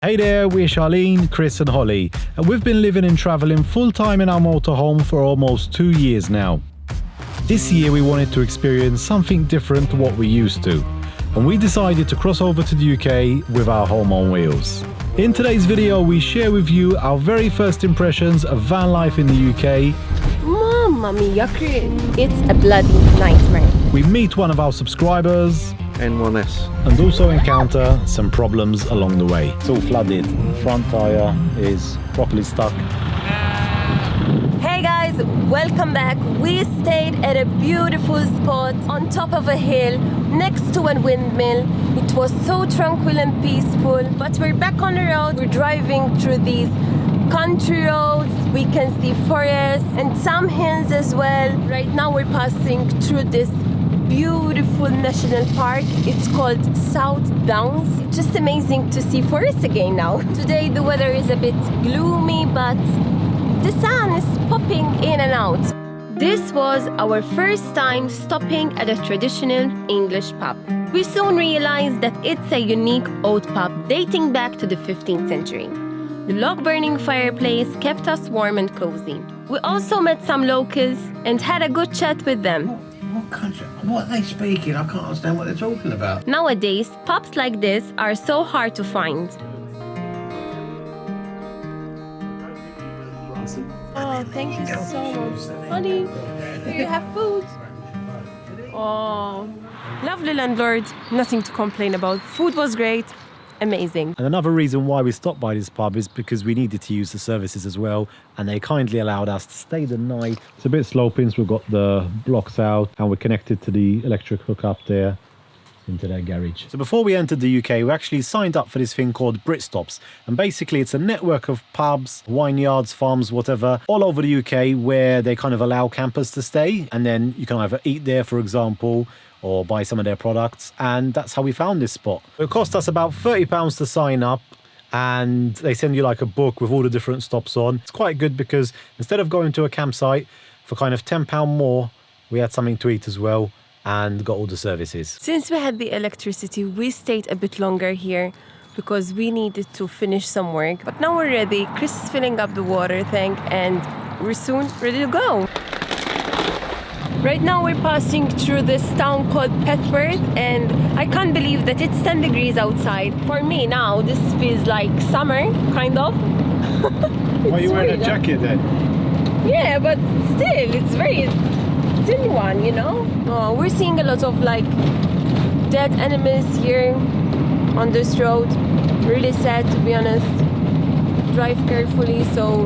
Hey there, we're Charlene, Chris and Holly, and we've been living and travelling full-time in our motorhome for almost 2 years now. This year we wanted to experience something different to what we used to, and we decided to cross over to the UK with our home on wheels. In today's video we share with you our very first impressions of van life in the UK. Mamma mia, Chris! It's a bloody nightmare. We meet one of our subscribers, N1S, and also encounter some problems along the way. It's all flooded. Front tyre is properly stuck. Hey guys, welcome back. We stayed at a beautiful spot on top of a hill next to a windmill. It was so tranquil and peaceful, but we're back on the road. We're driving through these country roads. We can see forests and some hills as well. Right now we're passing through this beautiful national park. It's called South Downs. It's just amazing to see forests again now. Today the weather is a bit gloomy, but the sun is popping in and out. This was our first time stopping at a traditional English pub. We soon realized that it's a unique old pub dating back to the 15th century. The log-burning fireplace kept us warm and cozy. We also met some locals and had a good chat with them. What country? What are they speaking? I can't understand what they're talking about. Nowadays, pubs like this are so hard to find. Oh, thank you so much. Honey, do you have food? Oh, lovely landlord. Nothing to complain about. Food was great. Amazing. And another reason why we stopped by this pub is because we needed to use the services as well, and they kindly allowed us to stay the night. It's a bit sloping, so we've got the blocks out and we're connected to the electric hookup there into their garage. So before we entered the UK, we actually signed up for this thing called Britstops, and basically it's a network of pubs, vineyards, farms, whatever, all over the UK where they kind of allow campers to stay, and then you can either eat there, for example, or buy some of their products, and that's how we found this spot. It cost us about £30 to sign up, and they send you like a book with all the different stops on. It's quite good because instead of going to a campsite for kind of £10 more, we had something to eat as well and got all the services. Since we had the electricity, we stayed a bit longer here because we needed to finish some work. But now we're ready. Chris is filling up the water tank and we're soon ready to go. Right now we're passing through this town called Petworth, and I can't believe that it's 10 degrees outside. For me now, this feels like summer, kind of. Why are you wearing a jacket then? Yeah, but still, it's very thin one, you know? Oh, we're seeing a lot of like dead animals here on this road. Really sad, to be honest. Drive carefully, so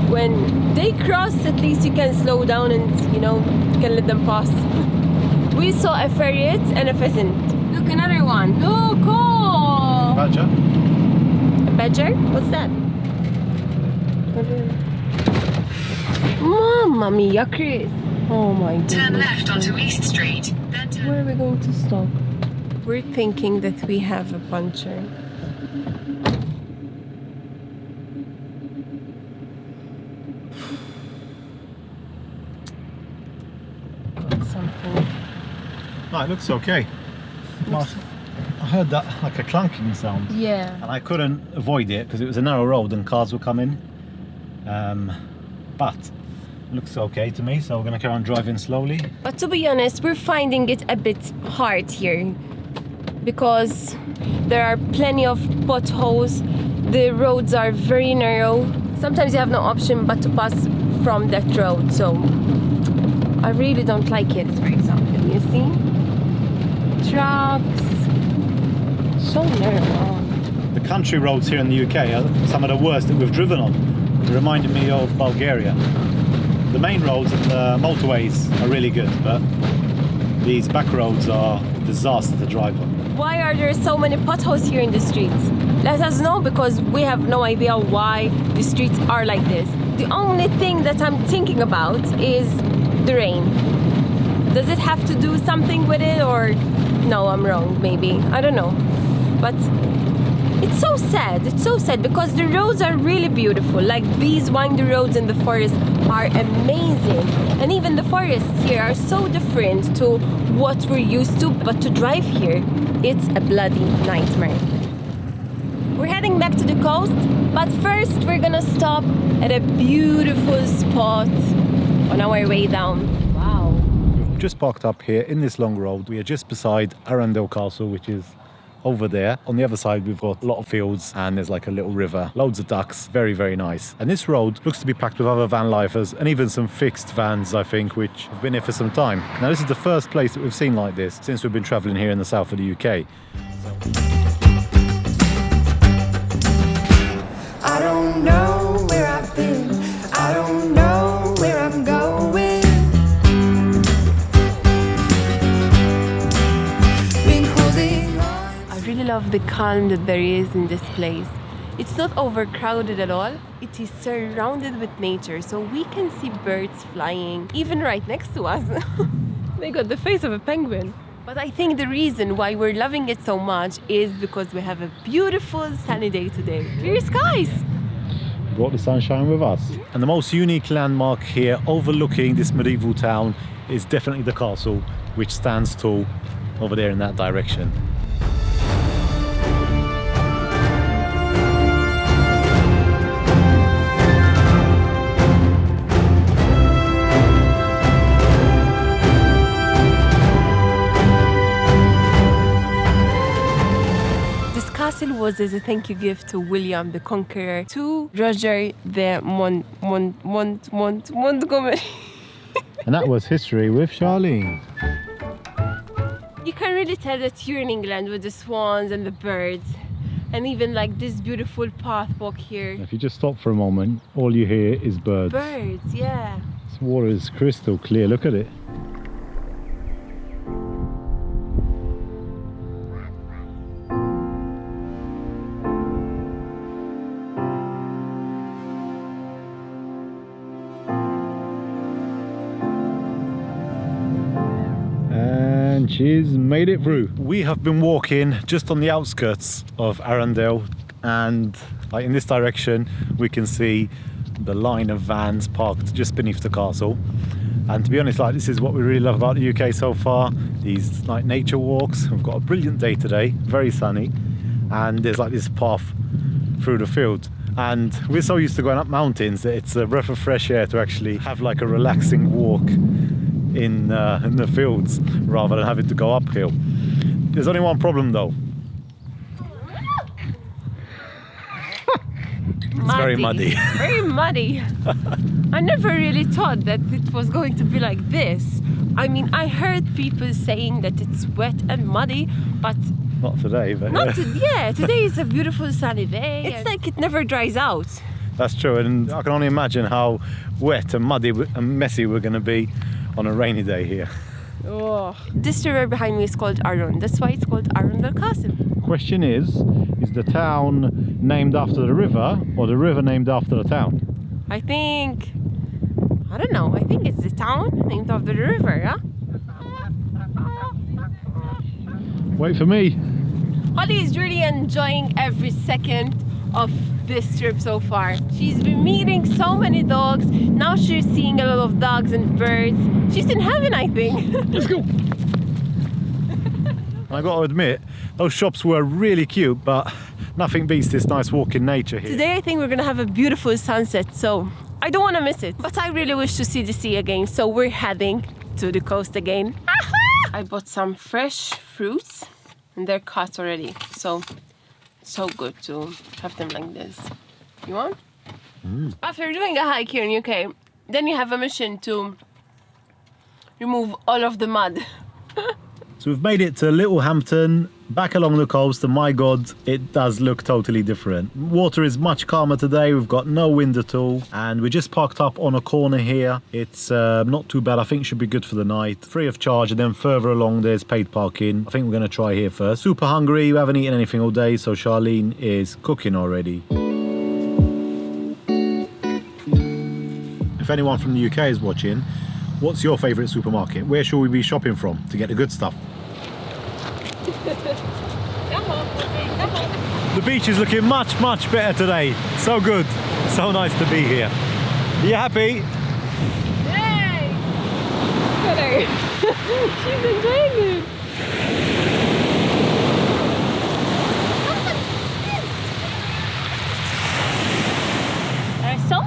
when they cross, at least you can slow down and, you know, you can let them pass. We saw a ferret and a pheasant. Look, another one. Look, oh! Badger? A badger? What's that? Mamma mia, Chris! Oh my goodness. Turn left onto East Street, then turn... Where are we going to stop? We're thinking that we have a puncture. Something. No, it looks okay. I heard that like a clunking sound. Yeah. And I couldn't avoid it because it was a narrow road and cars were coming. But it looks okay to me, so we're going to carry on driving slowly. But to be honest, we're finding it a bit hard here because there are plenty of potholes. The roads are very narrow. Sometimes you have no option but to pass from that road. So I really don't like it, for example. You see? Trucks. So narrow. The country roads here in the UK are some of the worst that we've driven on. It reminded me of Bulgaria. The main roads and the motorways are really good, but these back roads are a disaster to drive on. Why are there so many potholes here in the streets? Let us know, because we have no idea why the streets are like this. The only thing that I'm thinking about is the rain. Does it have to do something with it, or no, I'm wrong, maybe. I don't know. But it's so sad. It's so sad because the roads are really beautiful. Like these windy roads in the forest are amazing. And even the forests here are so different to what we're used to. But to drive here, it's a bloody nightmare. We're heading back to the coast, but first we're gonna stop at a beautiful spot on our way down. Wow. We've just parked up here in this long road. We are just beside Arundel Castle, which is over there. On the other side, we've got a lot of fields and there's like a little river, loads of ducks, very, very nice. And this road looks to be packed with other van lifers and even some fixed vans, I think, which have been here for some time. Now, this is the first place that we've seen like this since we've been traveling here in the south of the UK. I don't know where I've been, I don't know where I'm going. Been holding on. I really love the calm that there is in this place. It's not overcrowded at all. It is surrounded with nature, so we can see birds flying, even right next to us. They got the face of a penguin. But I think the reason why we're loving it so much is because we have a beautiful sunny day today. Clear skies! Brought the sunshine with us. And the most unique landmark here overlooking this medieval town is definitely the castle, which stands tall over there in that direction. Castle was as a thank you gift to William the Conqueror to Roger the Montgomery. And that was history with Charlene. You can really tell that you're in England with the swans and the birds, and even like this beautiful path walk here. If you just stop for a moment, all you hear is birds. Birds, yeah. This water is crystal clear, look at it. She's made it through. We have been walking just on the outskirts of Arundel, and like in this direction we can see the line of vans parked just beneath the castle. And to be honest, like, this is what we really love about the UK so far, these like nature walks. We've got a brilliant day today, very sunny, and there's like this path through the field. And we're so used to going up mountains that it's a breath of fresh air to actually have like a relaxing walk in the fields rather than having to go uphill. There's only one problem though. It's very muddy. Very muddy. I never really thought that it was going to be like this. I mean, I heard people saying that it's wet and muddy, but not today. But yeah, today is a beautiful sunny day. It's like it never dries out. That's true, and I can only imagine how wet and muddy and messy we're going to be on a rainy day here. Oh. This river behind me is called Arun. That's why it's called Arundel Castle. Question is the town named after the river or the river named after the town? I don't know, I think it's the town named after the river, yeah? Wait for me. Holly is really enjoying every second of this trip so far. She's been meeting so many dogs. Now she's seeing a lot of dogs and birds. She's in heaven, I think. Let's go. I got to admit, those shops were really cute, but nothing beats this nice walk in nature here. Today I think we're gonna have a beautiful sunset, so I don't want to miss it. But I really wish to see the sea again, so we're heading to the coast again. I bought some fresh fruits and they're cut already, so good to have them like this. You want? After doing a hike here in UK, then you have a mission to remove all of the mud. So we've made it to Little Hampton, back along the coast, and my God, it does look totally different. Water is much calmer today, we've got no wind at all, and we just parked up on a corner here. It's not too bad, I think should be good for the night. Free of charge, and then further along there's paid parking. I think we're going to try here first. Super hungry, we haven't eaten anything all day, so Charlene is cooking already. If anyone from the UK is watching, what's your favourite supermarket? Where should we be shopping from to get the good stuff? The beach is looking much better today. So good, so nice to be here. Are you happy? Yay! Look at her. She's enjoying it.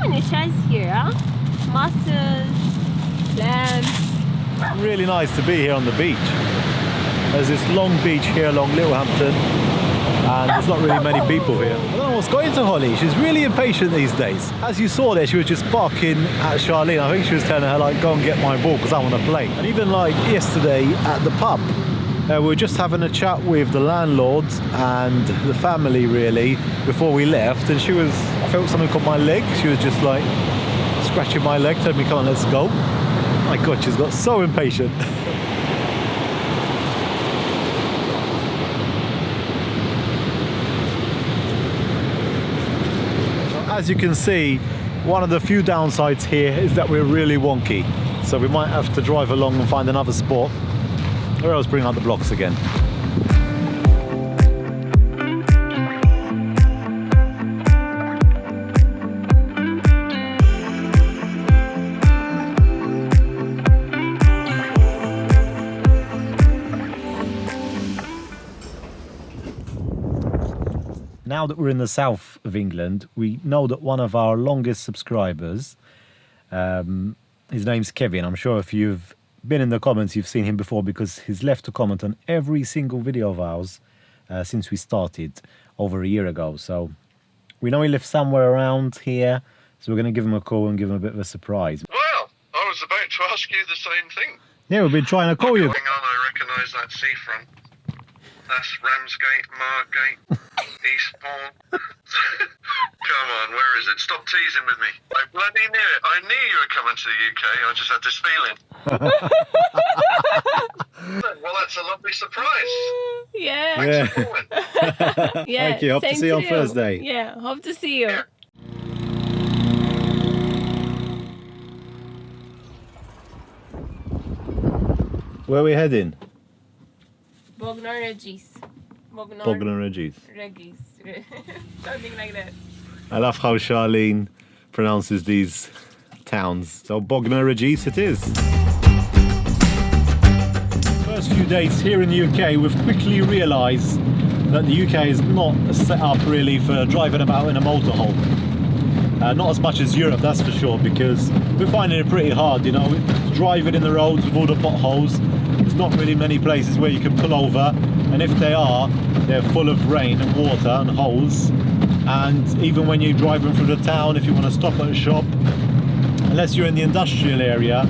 many shells here, huh? Mussels, clams. Really nice to be here on the beach. There's this long beach here along Little Hampton, and there's not really many people here. I don't know what's going to Holly. She's really impatient these days. As you saw there, she was just barking at Charlene. I think she was telling her, like, go and get my ball because I want to play. And even like yesterday at the pub, we were just having a chat with the landlords and the family really before we left, and I felt something on my leg. She was just like scratching my leg, telling me, come on, let's go. My God, she's got so impatient. As you can see, one of the few downsides here is that we're really wonky. So we might have to drive along and find another spot, or else bring out the blocks again. Now that we're in the south of England, we know that one of our longest subscribers, his name's Kevin. I'm sure if you've been in the comments, you've seen him before because he's left a comment on every single video of ours since we started over a year ago. So we know he lives somewhere around here, so we're going to give him a call and give him a bit of a surprise. Well, I was about to ask you the same thing. Yeah, we've been trying to call you. Hang on, I recognise that seafront. That's Ramsgate, Margate, Eastbourne. Come on, where is it? Stop teasing with me. I bloody knew it. I knew you were coming to the UK. I just had this feeling. Well, that's a lovely surprise. Yeah. Thanks for calling. Yeah. Thank you. Hope to same see you on Thursday. Yeah, hope to see you. Yeah. Where are we heading? Bognorregis. Bognorregis. Regis. Something like that. I love how Charlene pronounces these towns. So Bognorregis it is. First few days here in the UK, we've quickly realised that the UK is not set up really for driving about in a motorhome. Not as much as Europe, that's for sure, because we're finding it pretty hard, you know, driving in the roads with all the potholes. There's not really many places where you can pull over, and if they are, they're full of rain and water and holes. And even when you're driving through the town, if you want to stop at a shop, unless you're in the industrial area,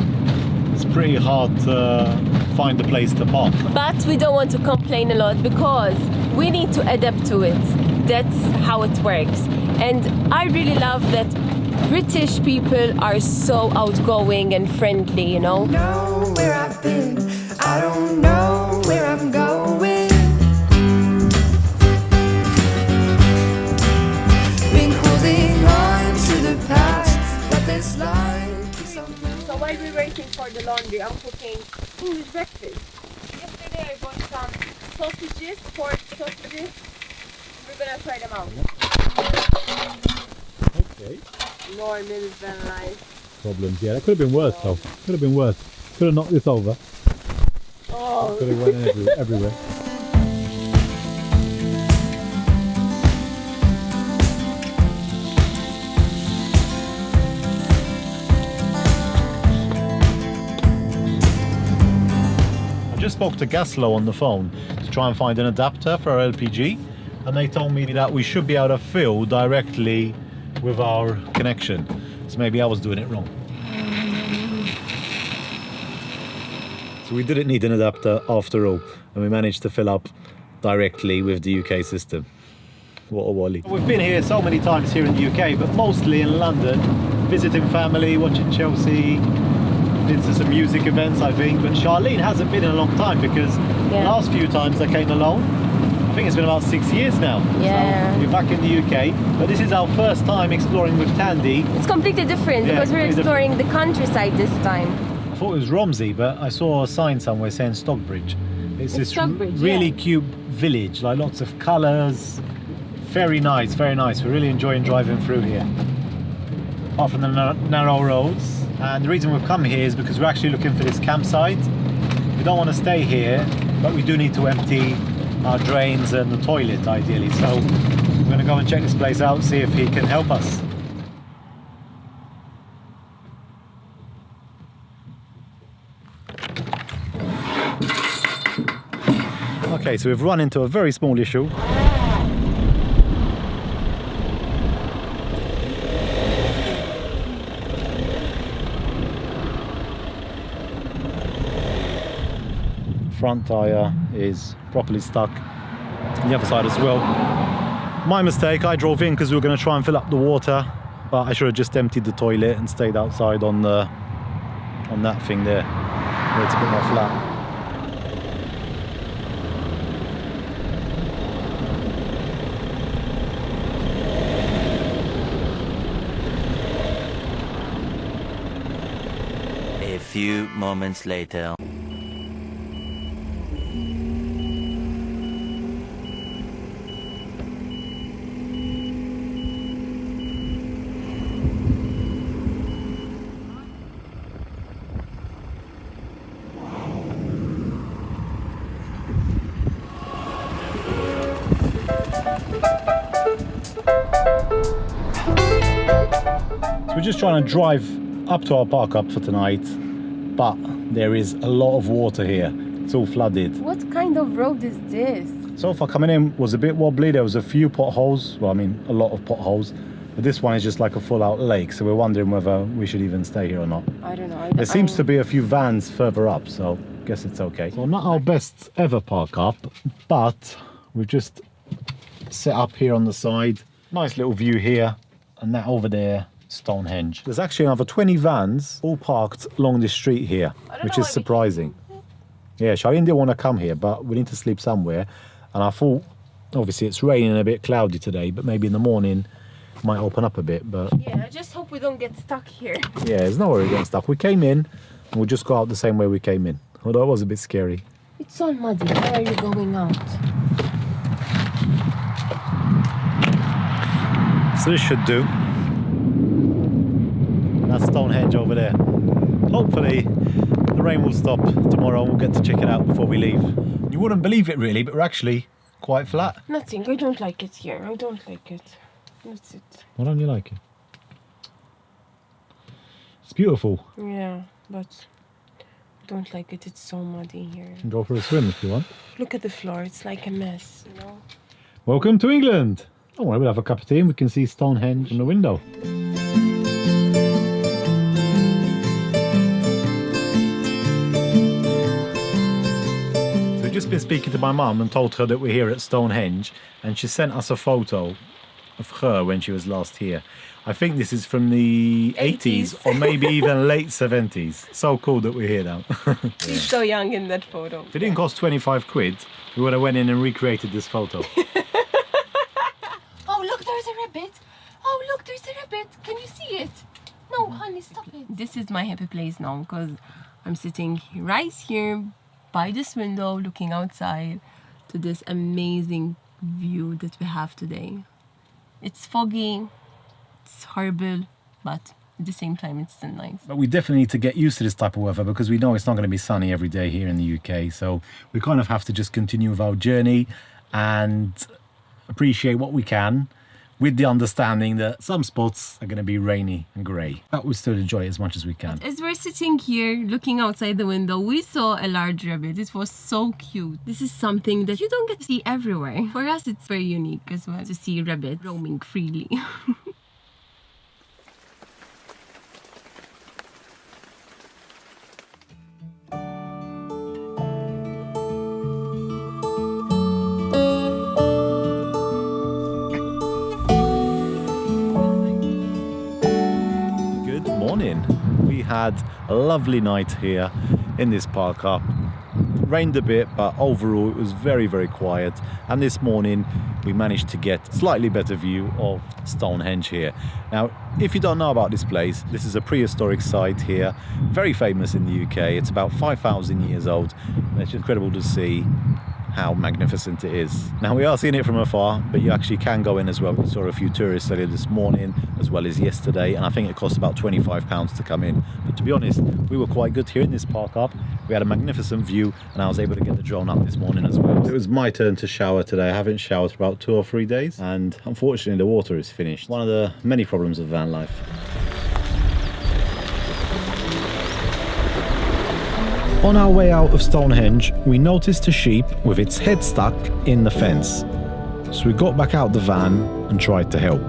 it's pretty hard to find a place to park. But we don't want to complain a lot because we need to adapt to it. That's how it works. And I really love that British people are so outgoing and friendly, you know. Know where I've been, I don't know where I'm going. Been holding on to the past, but this life is so new. So while we're waiting for the laundry, I'm cooking English breakfast. Yesterday I bought some sausages, pork sausages. We're gonna try them out. Okay. Normal van life. Problems, yeah, that could have been worse though. Could have been worse. Could have knocked this over. Oh. Could have went everywhere. I just spoke to Gaslow on the phone to try and find an adapter for our LPG, and they told me that we should be able to fill directly with our connection. So maybe I was doing it wrong. So we didn't need an adapter after all, and we managed to fill up directly with the UK system. What a wally. We've been here so many times here in the UK, but mostly in London, visiting family, watching Chelsea, been to some music events I think, but Charlene hasn't been in a long time because the last few times I came alone, I think it's been about 6 years now. Yeah. So we're back in the UK, but this is our first time exploring with Tandy. It's completely different because we're completely exploring the countryside this time. I thought it was Romsey, but I saw a sign somewhere saying Stockbridge. It's this Stockbridge, really yeah. cute village, like lots of colours. Very nice, very nice. We're really enjoying driving through here. Apart from the narrow roads. And the reason we've come here is because we're actually looking for this campsite. We don't want to stay here, but we do need to empty our drains and the toilet ideally. So we're going to go and check this place out, see if he can help us. Okay, so we've run into a very small issue. Front tyre is properly stuck on the other side as well. My mistake, I drove in because we were going to try and fill up the water, but I should have just emptied the toilet and stayed outside on that thing there, where it's a bit more flat. A few moments later. So we're just trying to drive up to our park up for tonight, but there is a lot of water here. It's all flooded. What kind of road is this? So far coming in was a bit wobbly. There was a few potholes. Well, I mean, a lot of potholes. But this one is just like a full-out lake, so we're wondering whether we should even stay here or not. I don't know. There seems to be a few vans further up, so I guess it's okay. So not our best ever park up, but we've just set up here on the side. Nice little view here, and that over there, Stonehenge. There's actually another 20 vans all parked along this street here, which is surprising. Yeah, Charlene didn't want to come here, but we need to sleep somewhere. And I thought, obviously it's raining and a bit cloudy today, but maybe in the morning it might open up a bit. But yeah, I just hope we don't get stuck here. yeah, there's no worry getting stuck. We came in and we'll just go out the same way we came in, although it was a bit scary. It's all muddy. Why are you going out? So this should do. That's Stonehenge over there. Hopefully the rain will stop tomorrow and we'll get to check it out before we leave. You wouldn't believe it really, but we're actually quite flat. Nothing. I don't like it here. I don't like it. That's it. Why don't you like it? It's beautiful. Yeah, but I don't like it. It's so muddy here. You can go for a swim if you want. Look at the floor. It's like a mess, you know? Welcome to England. Don't worry, we'll have a cup of tea and we can see Stonehenge from the window. So we've just been speaking to my mum and told her that we're here at Stonehenge, and she sent us a photo of her when she was last here. I think this is from the 80s or maybe even late 70s. So cool that we're here now. She's so young in that photo. If it didn't cost 25 quid, we would have went in and recreated this photo. Oh, look, there's a rabbit. Oh, look, there's a rabbit. Can you see it? No, honey, stop it. This is my happy place now because I'm sitting right here by this window looking outside to this amazing view that we have today. It's foggy, it's horrible, but at the same time it's still nice. But we definitely need to get used to this type of weather because we know it's not going to be sunny every day here in the UK. So we kind of have to just continue with our journey and appreciate what we can, with the understanding that some spots are going to be rainy and grey. But we'll still enjoy it as much as we can. As we're sitting here looking outside the window, we saw a large rabbit. It was so cute. This is something that you don't get to see everywhere. For us, it's very unique as well to see rabbits roaming freely. We had a lovely night here in this park up. Rained a bit, but overall it was very, very quiet. And this morning we managed to get a slightly better view of Stonehenge here. Now, if you don't know about this place, this is a prehistoric site here, very famous in the UK. It's about 5,000 years old. And it's incredible to see how magnificent it is. Now, we are seeing it from afar, but you actually can go in as well. We saw a few tourists earlier this morning as well as yesterday, and I think it cost about £25 to come in. But to be honest, we were quite good here in this park up. We had a magnificent view, and I was able to get the drone up this morning as well. It was my turn to shower today. I haven't showered for about 2 or 3 days, and unfortunately the water is finished. One of the many problems of van life. On our way out of Stonehenge, we noticed a sheep with its head stuck in the fence. So we got back out the van and tried to help.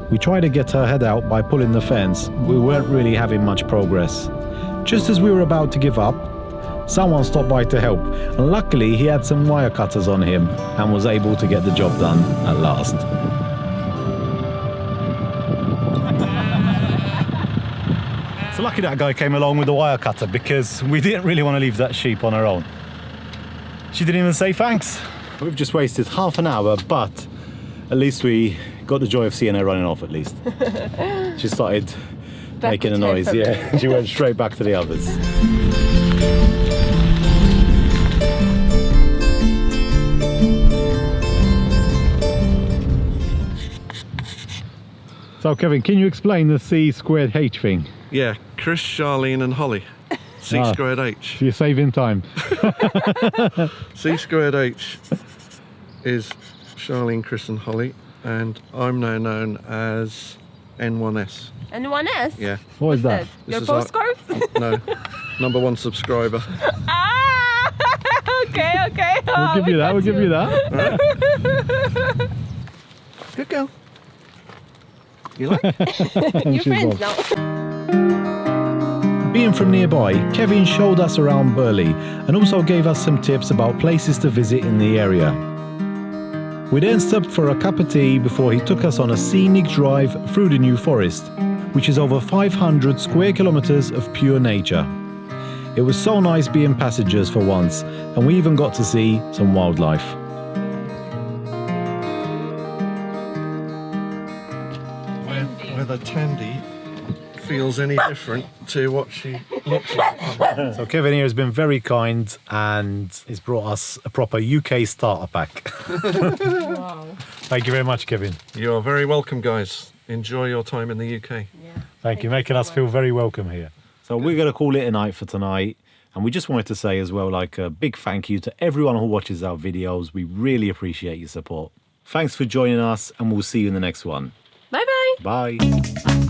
We tried to get her head out by pulling the fence. We weren't really having much progress. Just as we were about to give up, someone stopped by to help, and luckily he had some wire cutters on him and was able to get the job done at last. So lucky that guy came along with the wire cutter, because we didn't really want to leave that sheep on her own. She didn't even say thanks. We've just wasted half an hour, but at least we got the joy of seeing her running off at least. She started making a noise, yeah. She went straight back to the others. So Kevin, can you explain the C squared H thing? Yeah, Chris, Charlene and Holly. C squared H. So you're saving time. C squared H is Charlene, Chris and Holly, and I'm now known as N1S. N1S? Yeah. What is that? Your This is our- postcode? No, #1 subscriber. Ah! Okay. We'll give you that, we'll give you that. Good girl. You like? You're She's friends off. now. Being from nearby, Kevin showed us around Burley and also gave us some tips about places to visit in the area. We then stopped for a cup of tea before he took us on a scenic drive through the New Forest, which is over 500 square kilometers of pure nature. It was so nice being passengers for once, and we even got to see some wildlife. Whether Tandy feels any different to what she looks like. So Kevin here has been very kind and has brought us a proper UK starter pack. Wow. Thank you very much, Kevin. You are very welcome, guys. Enjoy your time in the UK. Thank you, making us feel very welcome here. So we're going to call it a night for tonight. And we just wanted to say as well, like, a big thank you to everyone who watches our videos. We really appreciate your support. Thanks for joining us, and we'll see you in the next one. Bye-bye. Bye.